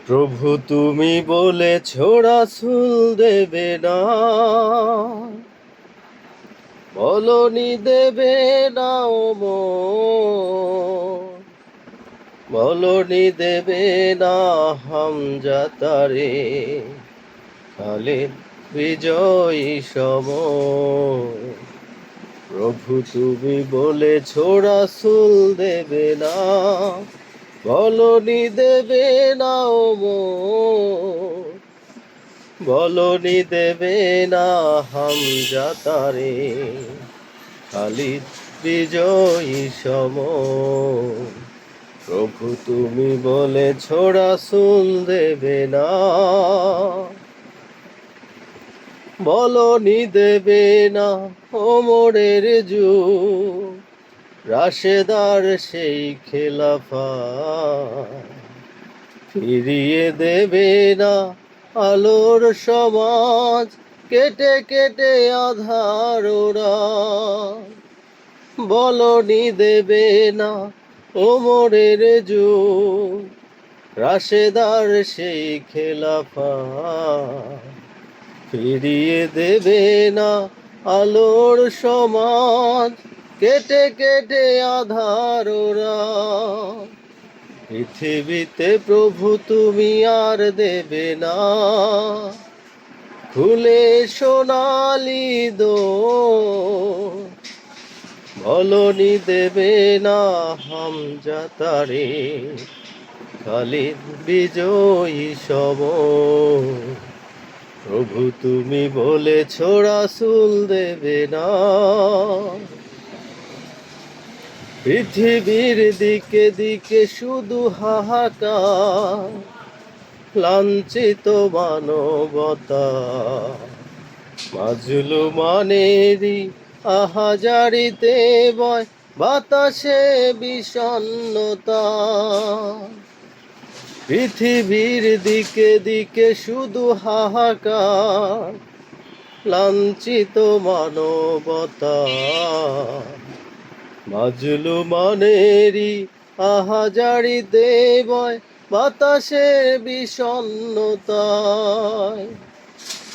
প্রভু তুমি বলেছ রাসূল দেবে না, বলনি দেবে না ও মন, বলনি দেবে না হামজা তারে, খালিদ বিজয়ী সম। প্রভু তুমি বলেছ রাসূল দেবে না, বলনি দেবে না ও মন, বলনি দেবে না হামজা তারে, খালিদ বিজয়ী সম। প্রভু তুমি বলেছ রাসূল দেবে না, বলনি দেবে না ওমরের যুগ, রাশেদার সেই খেলাফা, ফিরিয়ে দেবে না আলোর সমাজ, কেটে কেটে আধার ওরা। বলনি দেবে না ওমরের যুগ, রাশেদার সেই খেলাফা, ফিরিয়ে দেবে না আলোর সমাজ, কেটে কেটে আধার ওরা। পৃথিবীতে প্রভু তুমি আর দেবে না, খুলে সোনালি দোর, বলনি দেবে না হামজা তারে, খালিদ বিজয়ী সম। প্রভু তুমি বলেছ রাসূল দেবে না, পৃথিবীর দিকে দিকে শুধু হাহাকার, লাঞ্ছিত মানবতা, মাজলুমানেরই আহাজারিতে বয় বাতাসে বিষণ্ণতা। পৃথিবীর দিকে দিকে শুধু হাহাকার, লাঞ্ছিত মানবতা, মাজলুমানেরই আহাজারিতে বয় বাতাসে বিষণ্ণতায়।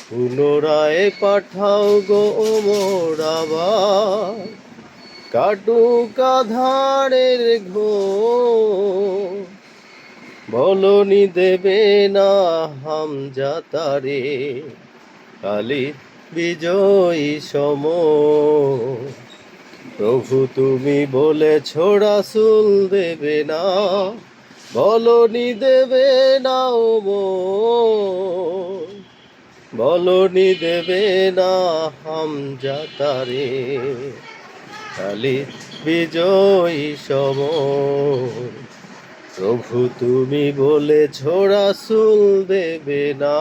পুনরায় পাঠাও গো ওমর আবার, কাটুক আঁধারের ঘোর, বলনি দেবে না হামজা তারে, খালিদ বিজয়ী সম। প্রভু তুমি বলেছ রাসূল দেবে না, বলনি দেবে না ও মন, বলনি দেবে না হামজা তারে, খালিদ বিজয়ী সম। প্রভু তুমি বলেছ রাসূল দেবে না।